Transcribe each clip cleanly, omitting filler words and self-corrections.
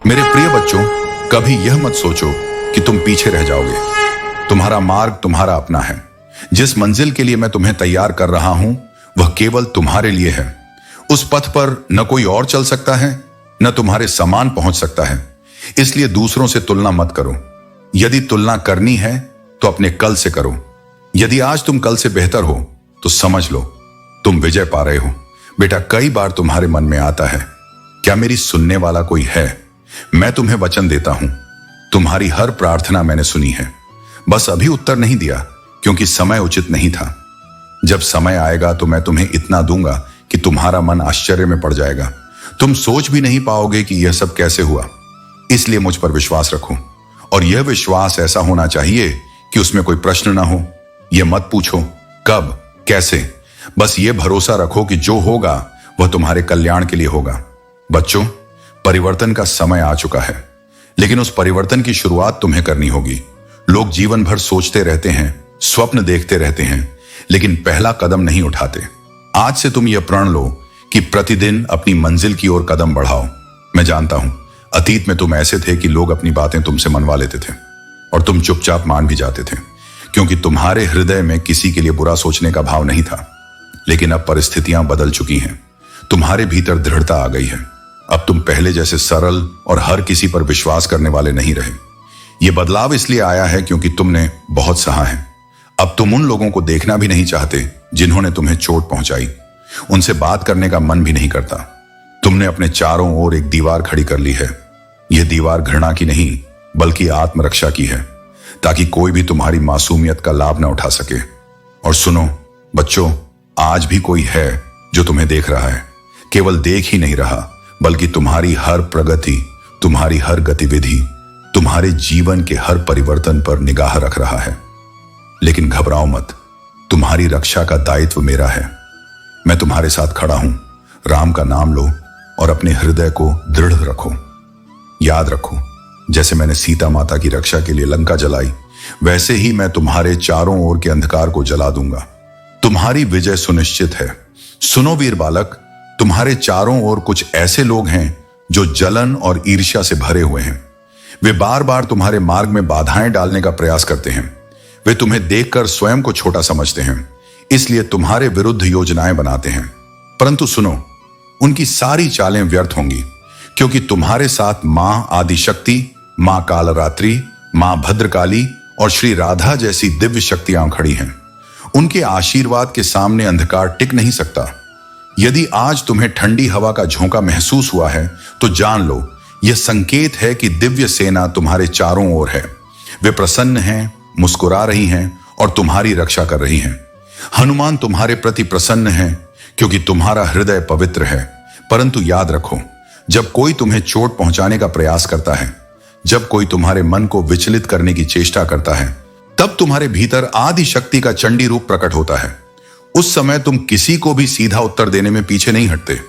मेरे प्रिय बच्चों, कभी यह मत सोचो कि तुम पीछे रह जाओगे। तुम्हारा मार्ग तुम्हारा अपना है। जिस मंजिल के लिए मैं तुम्हें तैयार कर रहा हूं वह केवल तुम्हारे लिए है। उस पथ पर न कोई और चल सकता है, न तुम्हारे समान पहुंच सकता है। इसलिए दूसरों से तुलना मत करो। यदि तुलना करनी है तो अपने कल से करो। यदि आज तुम कल से बेहतर हो तो समझ लो तुम विजय पा रहे हो। बेटा, कई बार तुम्हारे मन में आता है, क्या मेरी सुनने वाला कोई है? मैं तुम्हें वचन देता हूं, तुम्हारी हर प्रार्थना मैंने सुनी है। बस अभी उत्तर नहीं दिया क्योंकि समय उचित नहीं था। जब समय आएगा तो मैं तुम्हें इतना दूंगा कि तुम्हारा मन आश्चर्य में पड़ जाएगा। तुम सोच भी नहीं पाओगे कि यह सब कैसे हुआ। इसलिए मुझ पर विश्वास रखो, और यह विश्वास ऐसा होना चाहिए कि उसमें कोई प्रश्न ना हो। यह मत पूछो कब, कैसे, बस यह भरोसा रखो कि जो होगा वह तुम्हारे कल्याण के लिए होगा। बच्चों, परिवर्तन का समय आ चुका है, लेकिन उस परिवर्तन की शुरुआत तुम्हें करनी होगी। लोग जीवन भर सोचते रहते हैं, स्वप्न देखते रहते हैं, लेकिन पहला कदम नहीं उठाते। आज से तुम यह प्रण लो कि प्रतिदिन अपनी मंजिल की ओर कदम बढ़ाओ। मैं जानता हूं, अतीत में तुम ऐसे थे कि लोग अपनी बातें तुमसे मनवा लेते थे और तुम चुपचाप मान भी जाते थे, क्योंकि तुम्हारे हृदय में किसी के लिए बुरा सोचने का भाव नहीं था। लेकिन अब परिस्थितियां बदल चुकी हैं, तुम्हारे भीतर दृढ़ता आ गई है। अब तुम पहले जैसे सरल और हर किसी पर विश्वास करने वाले नहीं रहे। यह बदलाव इसलिए आया है क्योंकि तुमने बहुत सहा है। अब तुम उन लोगों को देखना भी नहीं चाहते जिन्होंने तुम्हें चोट पहुंचाई। उनसे बात करने का मन भी नहीं करता। तुमने अपने चारों ओर एक दीवार खड़ी कर ली है। यह दीवार घृणा की नहीं बल्कि आत्मरक्षा की है, ताकि कोई भी तुम्हारी मासूमियत का लाभ न उठा सके। और सुनो बच्चों, आज भी कोई है जो तुम्हें देख रहा है। केवल देख ही नहीं रहा, बल्कि तुम्हारी हर प्रगति, तुम्हारी हर गतिविधि, तुम्हारे जीवन के हर परिवर्तन पर निगाह रख रहा है। लेकिन घबराओ मत, तुम्हारी रक्षा का दायित्व मेरा है। मैं तुम्हारे साथ खड़ा हूं। राम का नाम लो और अपने हृदय को दृढ़ रखो। याद रखो, जैसे मैंने सीता माता की रक्षा के लिए लंका जलाई, वैसे ही मैं तुम्हारे चारों ओर के अंधकार को जला दूंगा। तुम्हारी विजय सुनिश्चित है। सुनो वीर बालक, तुम्हारे चारों ओर कुछ ऐसे लोग हैं जो जलन और ईर्ष्या से भरे हुए हैं। वे बार बार तुम्हारे मार्ग में बाधाएं डालने का प्रयास करते हैं। वे तुम्हें देखकर स्वयं को छोटा समझते हैं, इसलिए तुम्हारे विरुद्ध योजनाएं बनाते हैं। परंतु सुनो, उनकी सारी चालें व्यर्थ होंगी, क्योंकि तुम्हारे साथ मां आदिशक्ति, मां कालरात्रि, मां भद्रकाली और श्री राधा जैसी दिव्य शक्तियां खड़ी हैं। उनके आशीर्वाद के सामने अंधकार टिक नहीं सकता। यदि आज तुम्हें ठंडी हवा का झोंका महसूस हुआ है तो जान लो, यह संकेत है कि दिव्य सेना तुम्हारे चारों ओर है। वे प्रसन्न हैं, मुस्कुरा रही हैं और तुम्हारी रक्षा कर रही हैं। हनुमान तुम्हारे प्रति प्रसन्न हैं क्योंकि तुम्हारा हृदय पवित्र है। परंतु याद रखो, जब कोई तुम्हें चोट पहुंचाने का प्रयास करता है, जब कोई तुम्हारे मन को विचलित करने की चेष्टा करता है, तब तुम्हारे भीतर आदि शक्ति का चंडी रूप प्रकट होता है। उस समय तुम किसी को भी सीधा उत्तर देने में पीछे नहीं हटते।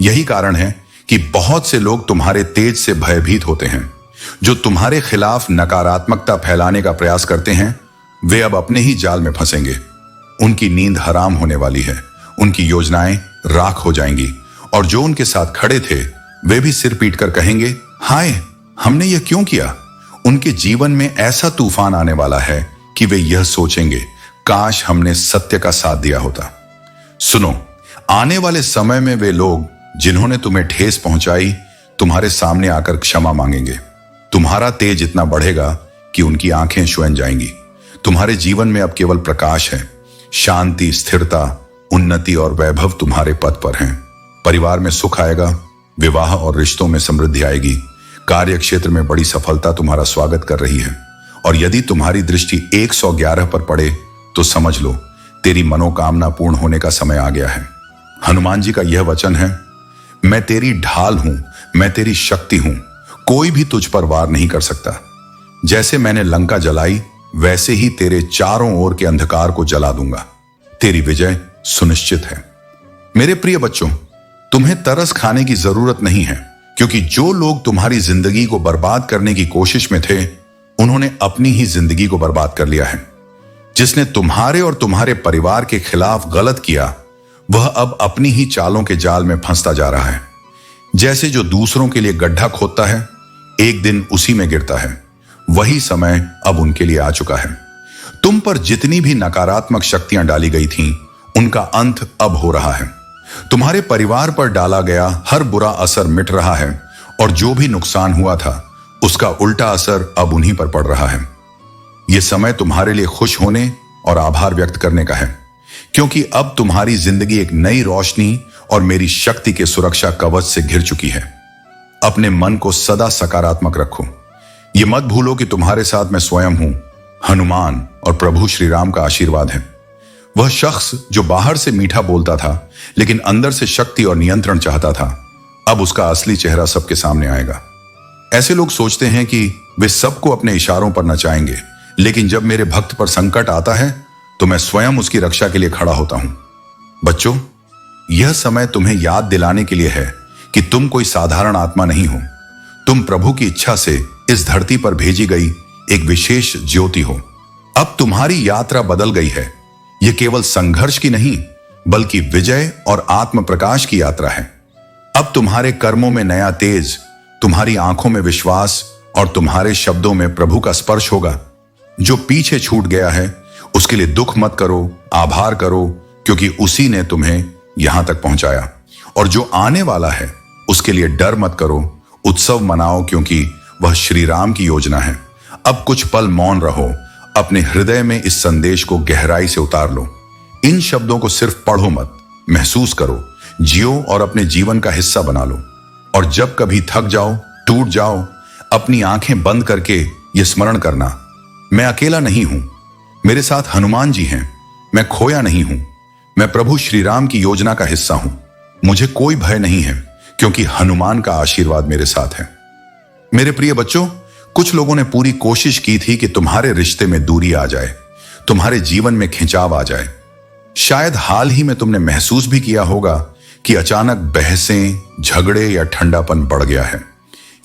यही कारण है कि बहुत से लोग तुम्हारे तेज से भयभीत होते हैं। जो तुम्हारे खिलाफ नकारात्मकता फैलाने का प्रयास करते हैं, वे अब अपने ही जाल में फंसेंगे। उनकी नींद हराम होने वाली है, उनकी योजनाएं राख हो जाएंगी, और जो उनके साथ खड़े थे वे भी सिर पीट कर कहेंगे, हाय, हमने यह क्यों किया। उनके जीवन में ऐसा तूफान आने वाला है कि वे यह सोचेंगे, काश हमने सत्य का साथ दिया होता। सुनो, आने वाले समय में वे लोग जिन्होंने तुम्हें ठेस पहुंचाई तुम्हारे सामने आकर क्षमा मांगेंगे। तुम्हारा तेज इतना बढ़ेगा कि उनकी आंखें स्वयं जाएंगी। तुम्हारे जीवन में अब केवल प्रकाश है। शांति, स्थिरता, उन्नति और वैभव तुम्हारे पथ पर हैं। परिवार में सुख आएगा, विवाह और रिश्तों में समृद्धि आएगी। कार्य क्षेत्र में बड़ी सफलता तुम्हारा स्वागत कर रही है। और यदि तुम्हारी दृष्टि 111 पर पड़े तो समझ लो, तेरी मनोकामना पूर्ण होने का समय आ गया है। हनुमान जी का यह वचन है, मैं तेरी ढाल हूं, मैं तेरी शक्ति हूं, कोई भी तुझ पर वार नहीं कर सकता। जैसे मैंने लंका जलाई, वैसे ही तेरे चारों ओर के अंधकार को जला दूंगा। तेरी विजय सुनिश्चित है। मेरे प्रिय बच्चों, तुम्हें तरस खाने की जरूरत नहीं है, क्योंकि जो लोग तुम्हारी जिंदगी को बर्बाद करने की कोशिश में थे, उन्होंने अपनी ही जिंदगी को बर्बाद कर लिया है। जिसने तुम्हारे और तुम्हारे परिवार के खिलाफ गलत किया, वह अब अपनी ही चालों के जाल में फंसता जा रहा है। जैसे जो दूसरों के लिए गड्ढा खोदता है, एक दिन उसी में गिरता है। वही समय अब उनके लिए आ चुका है। तुम पर जितनी भी नकारात्मक शक्तियां डाली गई थीं, उनका अंत अब हो रहा है। तुम्हारे परिवार पर डाला गया हर बुरा असर मिट रहा है और जो भी नुकसान हुआ था उसका उल्टा असर अब उन्हीं पर पड़ रहा है। यह समय तुम्हारे लिए खुश होने और आभार व्यक्त करने का है, क्योंकि अब तुम्हारी जिंदगी एक नई रोशनी और मेरी शक्ति के सुरक्षा कवच से घिर चुकी है। अपने मन को सदा सकारात्मक रखो। ये मत भूलो कि तुम्हारे साथ मैं स्वयं हूं। हनुमान और प्रभु श्री राम का आशीर्वाद है। वह शख्स जो बाहर से मीठा बोलता था लेकिन अंदर से शक्ति और नियंत्रण चाहता था, अब उसका असली चेहरा सबके सामने आएगा। ऐसे लोग सोचते हैं कि वे सबको अपने इशारों पर नचाएंगे, लेकिन जब मेरे भक्त पर संकट आता है तो मैं स्वयं उसकी रक्षा के लिए खड़ा होता हूं। बच्चों, यह समय तुम्हें याद दिलाने के लिए है कि तुम कोई साधारण आत्मा नहीं हो। तुम प्रभु की इच्छा से इस धरती पर भेजी गई एक विशेष ज्योति हो। अब तुम्हारी यात्रा बदल गई है। यह केवल संघर्ष की नहीं, बल्कि विजय और आत्म प्रकाश की यात्रा है। अब तुम्हारे कर्मों में नया तेज, तुम्हारी आंखों में विश्वास और तुम्हारे शब्दों में प्रभु का स्पर्श होगा। जो पीछे छूट गया है उसके लिए दुख मत करो, आभार करो, क्योंकि उसी ने तुम्हें यहां तक पहुंचाया। और जो आने वाला है उसके लिए डर मत करो, उत्सव मनाओ, क्योंकि वह श्री राम की योजना है। अब कुछ पल मौन रहो, अपने हृदय में इस संदेश को गहराई से उतार लो। इन शब्दों को सिर्फ पढ़ो मत, महसूस करो, जियो और अपने जीवन का हिस्सा बना लो। और जब कभी थक जाओ, टूट जाओ, अपनी आंखें बंद करके यह स्मरण करना, मैं अकेला नहीं हूं, मेरे साथ हनुमान जी हैं। मैं खोया नहीं हूं, मैं प्रभु श्री राम की योजना का हिस्सा हूं। मुझे कोई भय नहीं है, क्योंकि हनुमान का आशीर्वाद मेरे साथ है। मेरे प्रिय बच्चों, कुछ लोगों ने पूरी कोशिश की थी कि तुम्हारे रिश्ते में दूरी आ जाए, तुम्हारे जीवन में खिंचाव आ जाए। शायद हाल ही में तुमने महसूस भी किया होगा कि अचानक बहसें, झगड़े या ठंडापन बढ़ गया है।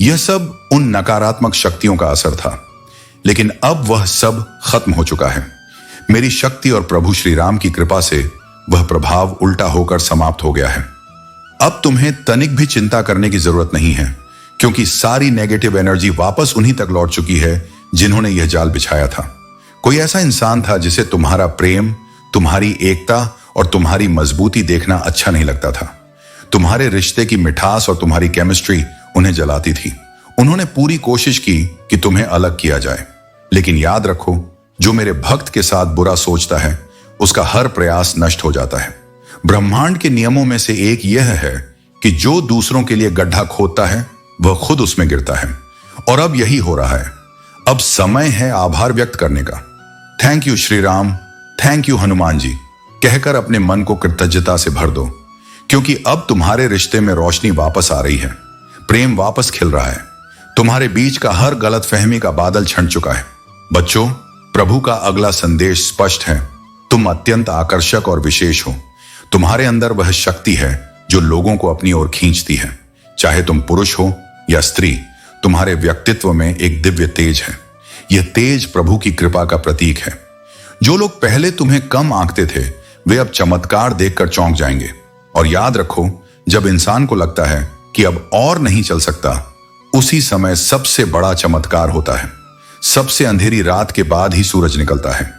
यह सब उन नकारात्मक शक्तियों का असर था, लेकिन अब वह सब खत्म हो चुका है। मेरी शक्ति और प्रभु श्री राम की कृपा से वह प्रभाव उल्टा होकर समाप्त हो गया है। अब तुम्हें तनिक भी चिंता करने की जरूरत नहीं है, क्योंकि सारी नेगेटिव एनर्जी वापस उन्हीं तक लौट चुकी है जिन्होंने यह जाल बिछाया था। कोई ऐसा इंसान था जिसे तुम्हारा प्रेम, तुम्हारी एकता और तुम्हारी मजबूती देखना अच्छा नहीं लगता था। तुम्हारे रिश्ते की मिठास और तुम्हारी केमिस्ट्री उन्हें जलाती थी। उन्होंने पूरी कोशिश की कि तुम्हें अलग किया जाए, लेकिन याद रखो, जो मेरे भक्त के साथ बुरा सोचता है उसका हर प्रयास नष्ट हो जाता है। ब्रह्मांड के नियमों में से एक यह है कि जो दूसरों के लिए गड्ढा खोदता है वह खुद उसमें गिरता है, और अब यही हो रहा है। अब समय है आभार व्यक्त करने का। Thank you Shri Ram, thank you Hanuman ji कहकर अपने मन को कृतज्ञता से भर दो, क्योंकि अब तुम्हारे रिश्ते में रोशनी वापस आ रही है, प्रेम वापस खिल रहा है। तुम्हारे बीच का हर गलतफहमी का बादल छंट चुका है। बच्चों, प्रभु का अगला संदेश स्पष्ट है। तुम अत्यंत आकर्षक और विशेष हो। तुम्हारे अंदर वह शक्ति है जो लोगों को अपनी ओर खींचती है। चाहे तुम पुरुष हो या स्त्री, तुम्हारे व्यक्तित्व में एक दिव्य तेज है। यह तेज प्रभु की कृपा का प्रतीक है। जो लोग पहले तुम्हें कम आंकते थे, वे अब चमत्कार देखकर चौंक जाएंगे। और याद रखो, जब इंसान को लगता है कि अब और नहीं चल सकता, उसी समय सबसे बड़ा चमत्कार होता है। सबसे अंधेरी रात के बाद ही सूरज निकलता है।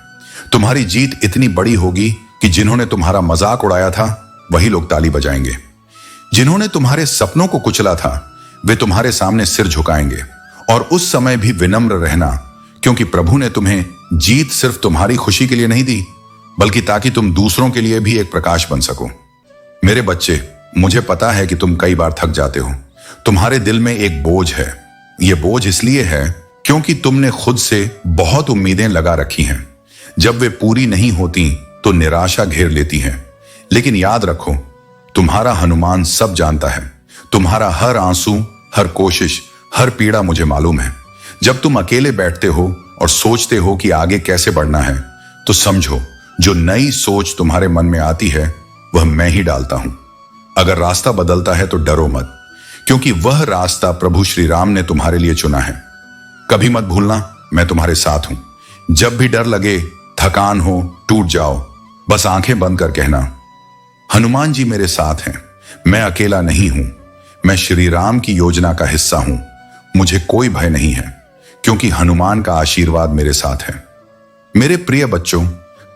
तुम्हारी जीत इतनी बड़ी होगी कि जिन्होंने तुम्हारा मजाक उड़ाया था वही लोग ताली बजाएंगे। जिन्होंने तुम्हारे सपनों को कुचला था वे तुम्हारे सामने सिर झुकाएंगे। और उस समय भी विनम्र रहना, क्योंकि प्रभु ने तुम्हें जीत सिर्फ तुम्हारी खुशी के लिए नहीं दी, बल्कि ताकि तुम दूसरों के लिए भी एक प्रकाश बन सको। मेरे बच्चे, मुझे पता है कि तुम कई बार थक जाते हो। तुम्हारे दिल में एक बोझ है। यह बोझ इसलिए है क्योंकि तुमने खुद से बहुत उम्मीदें लगा रखी हैं। जब वे पूरी नहीं होती तो निराशा घेर लेती है। लेकिन याद रखो, तुम्हारा हनुमान सब जानता है। तुम्हारा हर आंसू, हर कोशिश, हर पीड़ा मुझे मालूम है। जब तुम अकेले बैठते हो और सोचते हो कि आगे कैसे बढ़ना है, तो समझो, जो नई सोच तुम्हारे मन में आती है वह मैं ही डालता हूं। अगर रास्ता बदलता है तो डरो मत, क्योंकि वह रास्ता प्रभु श्री राम ने तुम्हारे लिए चुना है। कभी मत भूलना, मैं तुम्हारे साथ हूं। जब भी डर लगे, थकान हो, टूट जाओ, बस आंखें बंद कर कहना, हनुमान जी मेरे साथ हैं। मैं अकेला नहीं हूं, मैं श्री राम की योजना का हिस्सा हूं। मुझे कोई भय नहीं है, क्योंकि हनुमान का आशीर्वाद मेरे साथ है। मेरे प्रिय बच्चों,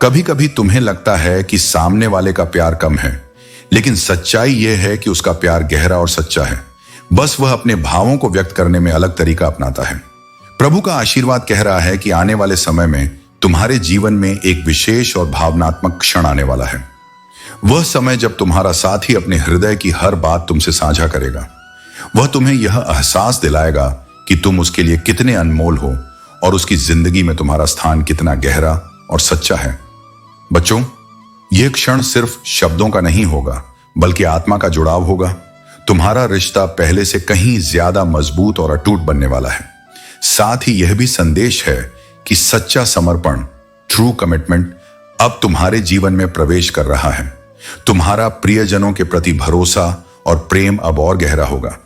कभी कभी तुम्हें लगता है कि सामने वाले का प्यार कम है, लेकिन सच्चाई यह है कि उसका प्यार गहरा और सच्चा है। बस वह अपने भावों को व्यक्त करने में अलग तरीका अपनाता है। प्रभु का आशीर्वाद कह रहा है कि आने वाले समय में तुम्हारे जीवन में एक विशेष और भावनात्मक क्षण आने वाला है। वह समय जब तुम्हारा साथी अपने हृदय की हर बात तुमसे साझा करेगा। वह तुम्हें यह एहसास दिलाएगा कि तुम उसके लिए कितने अनमोल हो और उसकी जिंदगी में तुम्हारा स्थान कितना गहरा और सच्चा है। बच्चों, यह क्षण सिर्फ शब्दों का नहीं होगा, बल्कि आत्मा का जुड़ाव होगा। तुम्हारा रिश्ता पहले से कहीं ज्यादा मजबूत और अटूट बनने वाला है। साथ ही यह भी संदेश है कि सच्चा समर्पण, ट्रू कमिटमेंट, अब तुम्हारे जीवन में प्रवेश कर रहा है। तुम्हारा प्रियजनों के प्रति भरोसा और प्रेम अब और गहरा होगा।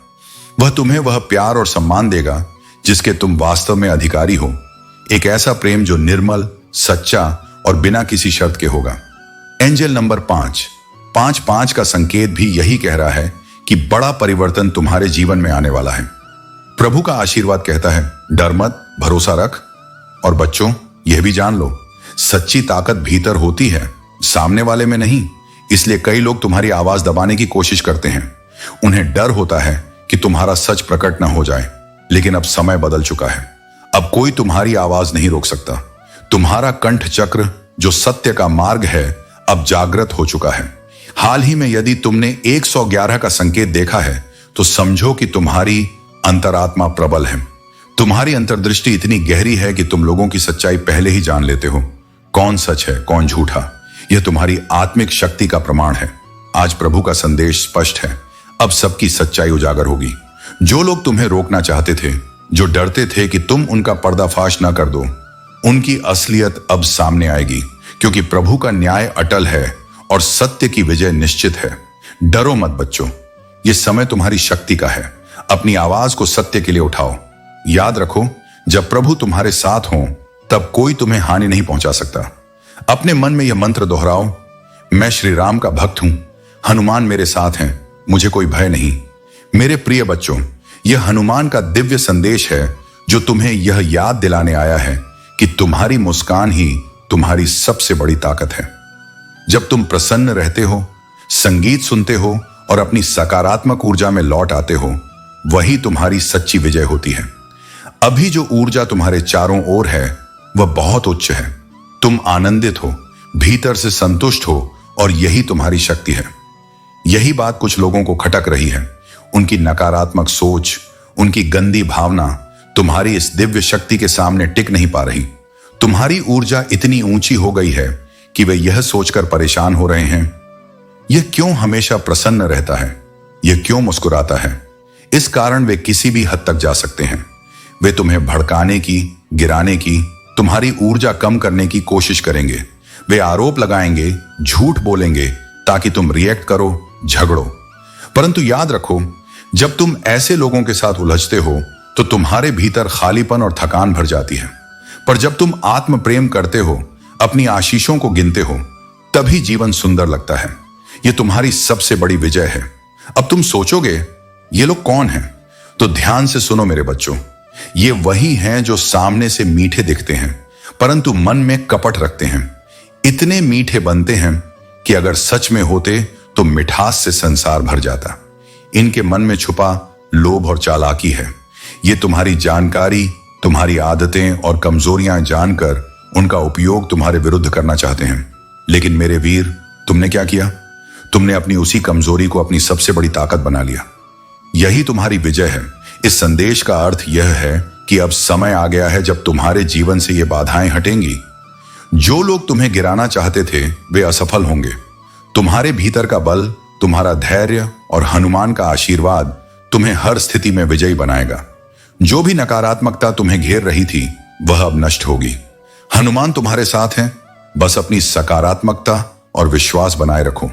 वह तुम्हें वह प्यार और सम्मान देगा जिसके तुम वास्तव में अधिकारी हो। एक ऐसा प्रेम जो निर्मल, सच्चा और बिना किसी शर्त के होगा। एंजल नंबर 5 का संकेत भी यही कह रहा है कि बड़ा परिवर्तन तुम्हारे जीवन में आने वाला है। प्रभु का आशीर्वाद कहता है, डर मत, भरोसा रख। और बच्चों, यह भी जान लो, सच्ची ताकत भीतर होती है, सामने वाले में नहीं। इसलिए कई लोग तुम्हारी आवाज दबाने की कोशिश करते हैं। उन्हें डर होता है कि तुम्हारा सच प्रकट ना हो जाए। लेकिन अब समय बदल चुका है। अब कोई तुम्हारी आवाज नहीं रोक सकता। तुम्हारा कंठ चक्र, जो सत्य का मार्ग है, अब जागृत हो चुका है। हाल ही में यदि तुमने 111 का संकेत देखा है, तो समझो कि तुम्हारी अंतरात्मा प्रबल है। तुम्हारी अंतर्दृष्टि इतनी गहरी है कि तुम लोगों की सच्चाई पहले ही जान लेते हो। कौन सच है, कौन झूठा, यह तुम्हारी आत्मिक शक्ति का प्रमाण है। आज प्रभु का संदेश स्पष्ट है। अब सबकी सच्चाई उजागर होगी। जो लोग तुम्हें रोकना चाहते थे, जो डरते थे कि तुम उनका पर्दाफाश ना कर दो, उनकी असलियत अब सामने आएगी, क्योंकि प्रभु का न्याय अटल है और सत्य की विजय निश्चित है। डरो मत बच्चों, यह समय तुम्हारी शक्ति का है। अपनी आवाज को सत्य के लिए उठाओ। याद रखो, जब प्रभु तुम्हारे साथ हो, तब कोई तुम्हें हानि नहीं पहुंचा सकता। अपने मन में यह मंत्र दोहराओ, मैं श्री राम का भक्त हूं, हनुमान मेरे साथ हैं, मुझे कोई भय नहीं। मेरे प्रिय बच्चों, यह हनुमान का दिव्य संदेश है जो तुम्हें यह याद दिलाने आया है कि तुम्हारी मुस्कान ही तुम्हारी सबसे बड़ी ताकत है। जब तुम प्रसन्न रहते हो, संगीत सुनते हो और अपनी सकारात्मक ऊर्जा में लौट आते हो, वही तुम्हारी सच्ची विजय होती है। अभी जो ऊर्जा तुम्हारे चारों ओर है, वह बहुत उच्च है। तुम आनंदित हो, भीतर से संतुष्ट हो और यही तुम्हारी शक्ति है। यही बात कुछ लोगों को खटक रही है। उनकी नकारात्मक सोच, उनकी गंदी भावना तुम्हारी इस दिव्य शक्ति के सामने टिक नहीं पा रही। तुम्हारी ऊर्जा इतनी ऊंची हो गई है कि वे यह सोचकर परेशान हो रहे हैं, यह क्यों हमेशा प्रसन्न रहता है, यह क्यों मुस्कुराता है। इस कारण वे किसी भी हद तक जा सकते हैं। वे तुम्हें भड़काने की, गिराने की, तुम्हारी ऊर्जा कम करने की कोशिश करेंगे। वे आरोप लगाएंगे, झूठ बोलेंगे ताकि तुम रिएक्ट करो, झगड़ो। परंतु याद रखो, जब तुम ऐसे लोगों के साथ उलझते हो तो तुम्हारे भीतर खालीपन और थकान भर जाती है। पर जब तुम आत्म प्रेम करते हो, अपनी आशीषों को गिनते हो, तभी जीवन सुंदर लगता है। यह तुम्हारी सबसे बड़ी विजय है। अब तुम सोचोगे, ये लोग कौन हैं? तो ध्यान से सुनो मेरे बच्चों, ये वही हैं जो सामने से मीठे दिखते हैं, परंतु मन में कपट रखते हैं। इतने मीठे बनते हैं कि अगर सच में होते तो मिठास से संसार भर जाता। इनके मन में छुपा लोभ और चालाकी है। ये तुम्हारी जानकारी, तुम्हारी आदतें और कमजोरियां जानकर उनका उपयोग तुम्हारे विरुद्ध करना चाहते हैं। लेकिन मेरे वीर, तुमने क्या किया? तुमने अपनी उसी कमजोरी को अपनी सबसे बड़ी ताकत बना लिया। यही तुम्हारी विजय है। इस संदेश का अर्थ यह है कि अब समय आ गया है जब तुम्हारे जीवन से ये बाधाएं हटेंगी। जो लोग तुम्हें गिराना चाहते थे, वे असफल होंगे। तुम्हारे भीतर का बल, तुम्हारा धैर्य और हनुमान का आशीर्वाद तुम्हें हर स्थिति में विजयी बनाएगा। जो भी नकारात्मकता तुम्हें घेर रही थी, वह अब नष्ट होगी। हनुमान तुम्हारे साथ हैं। बस अपनी सकारात्मकता और विश्वास बनाए रखो।